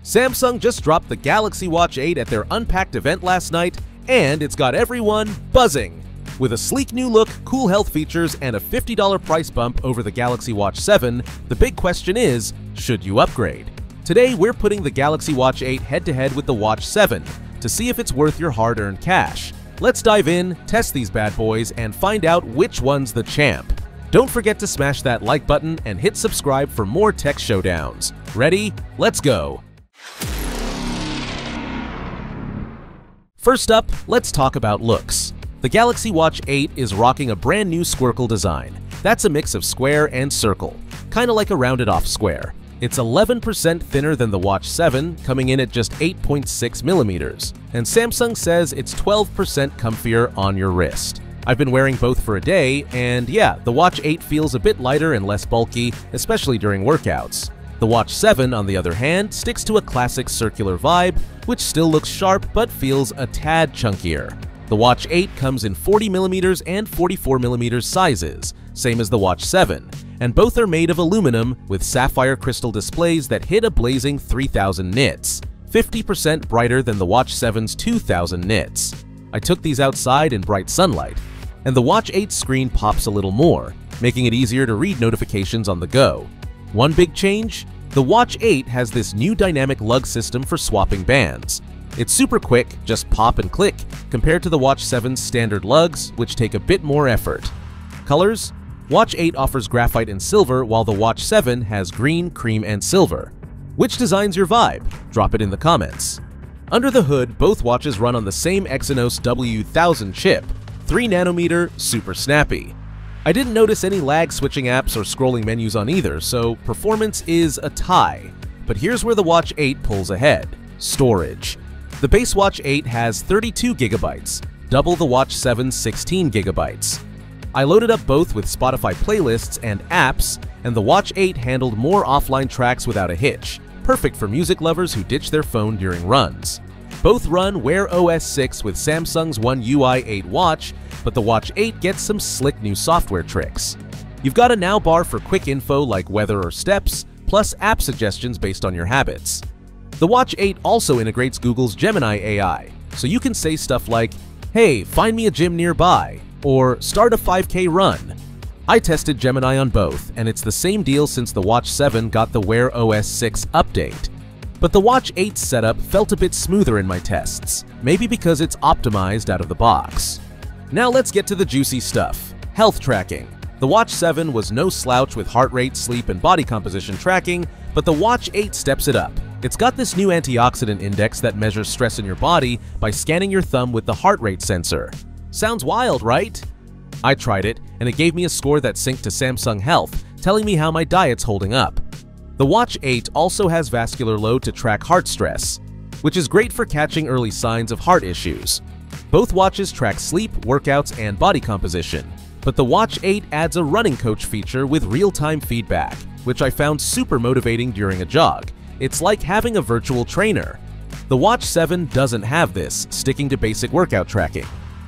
Samsung just dropped the Galaxy Watch 8 at their Unpacked event last night, and it's got everyone buzzing. With a sleek new look, cool health features, and a $50 price bump over the Galaxy Watch 7, the big question is, should you upgrade? Today, we're putting the Galaxy Watch 8 head-to-head with the Watch 7 to see if it's worth your hard-earned cash. Let's dive in, test these bad boys, and find out which one's the champ. Don't forget to smash that like button and hit subscribe for more tech showdowns. Ready? Let's go! First up, let's talk about looks. The Galaxy Watch 8 is rocking a brand new squircle design. That's a mix of square and circle, kinda like a rounded off square. It's 11% thinner than the Watch 7, coming in at just 8.6 millimeters, and Samsung says it's 12% comfier on your wrist. I've been wearing both for a day, and yeah, the Watch 8 feels a bit lighter and less bulky, especially during workouts. The Watch 7, on the other hand, sticks to a classic circular vibe, which still looks sharp but feels a tad chunkier. The Watch 8 comes in 40mm and 44mm sizes, same as the Watch 7, and both are made of aluminum with sapphire crystal displays that hit a blazing 3000 nits, 50% brighter than the Watch 7's 2000 nits. I took these outside in bright sunlight, and the Watch 8's screen pops a little more, making it easier to read notifications on the go. One big change? The Watch 8 has this new dynamic lug system for swapping bands. It's super quick, just pop and click, compared to the Watch 7's standard lugs, which take a bit more effort. Colors? Watch 8 offers graphite and silver, while the Watch 7 has green, cream, and silver. Which design's your vibe? Drop it in the comments. Under the hood, both watches run on the same Exynos W1000 chip, 3nm, super snappy. I didn't notice any lag switching apps or scrolling menus on either, so performance is a tie. But here's where the Watch 8 pulls ahead: storage. The base Watch 8 has 32GB, double the Watch 7's 16GB. I loaded up both with Spotify playlists and apps, and the Watch 8 handled more offline tracks without a hitch, perfect for music lovers who ditch their phone during runs. Both run Wear OS 6 with Samsung's One UI 8 watch, but the Watch 8 gets some slick new software tricks. You've got a now bar for quick info like weather or steps, plus app suggestions based on your habits. The Watch 8 also integrates Google's Gemini AI, so you can say stuff like, "Hey, find me a gym nearby," or "Start a 5K run." I tested Gemini on both, and it's the same deal since the Watch 7 got the Wear OS 6 update. But the Watch 8's setup felt a bit smoother in my tests, maybe because it's optimized out of the box. Now let's get to the juicy stuff: health tracking. The Watch 7 was no slouch with heart rate, sleep, and body composition tracking, but the Watch 8 steps it up. It's got this new antioxidant index that measures stress in your body by scanning your thumb with the heart rate sensor. Sounds wild, right? I tried it, and it gave me a score that synced to Samsung Health, telling me how my diet's holding up. The Watch 8 also has vascular load to track heart stress, which is great for catching early signs of heart issues. Both watches track sleep, workouts, and body composition, but the Watch 8 adds a running coach feature with real-time feedback, which I found super motivating during a jog. It's like having a virtual trainer. The Watch 7 doesn't have this, sticking to basic workout tracking.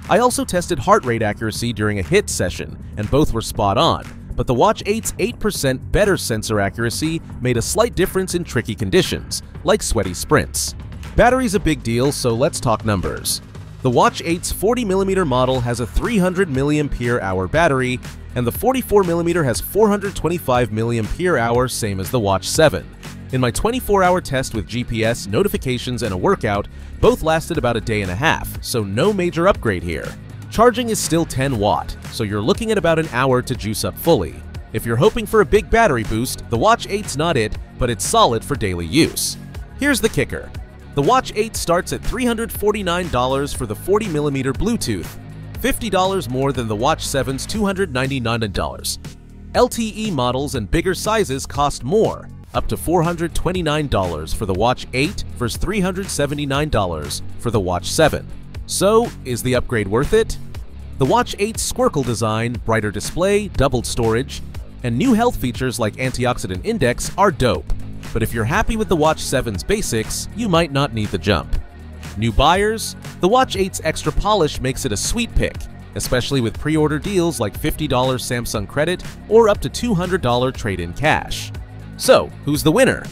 I also tested heart rate accuracy during a HIIT session, and both were spot on, but the Watch 8's 8% better sensor accuracy made a slight difference in tricky conditions, like sweaty sprints. Battery's a big deal, so let's talk numbers. The Watch 8's 40mm model has a 300 mAh battery, and the 44mm has 425 mAh, same as the Watch 7. In my 24-hour test with GPS, notifications, and a workout, both lasted about a day and a half, so no major upgrade here. Charging is still 10 watt, so you're looking at about an hour to juice up fully. If you're hoping for a big battery boost, the Watch 8's not it, but it's solid for daily use. Here's the kicker. The Watch 8 starts at $349 for the 40mm Bluetooth, $50 more than the Watch 7's $299. LTE models and bigger sizes cost more, up to $429 for the Watch 8 versus $379 for the Watch 7. So, is the upgrade worth it? The Watch 8's squircle design, brighter display, doubled storage, and new health features like antioxidant index are dope. But if you're happy with the Watch 7's basics, you might not need the jump. New buyers? The Watch 8's extra polish makes it a sweet pick, especially with pre-order deals like $50 Samsung credit or up to $200 trade-in cash. So, who's the winner?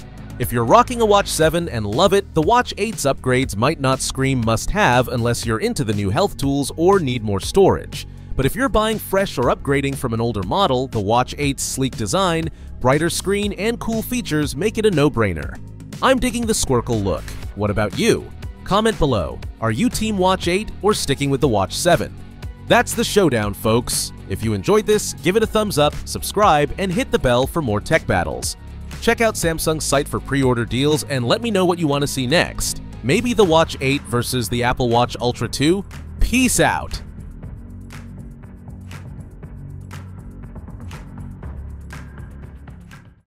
If you're rocking a Watch 7 and love it, the Watch 8's upgrades might not scream must-have unless you're into the new health tools or need more storage. But if you're buying fresh or upgrading from an older model, the Watch 8's sleek design, brighter screen, and cool features make it a no-brainer. I'm digging the Squircle look. What about you? Comment below. Are you Team Watch 8 or sticking with the Watch 7? That's the showdown, folks. If you enjoyed this, give it a thumbs up, subscribe, and hit the bell for more tech battles. Check out Samsung's site for pre-order deals and let me know what you want to see next. Maybe the Watch 8 versus the Apple Watch Ultra 2? Peace out!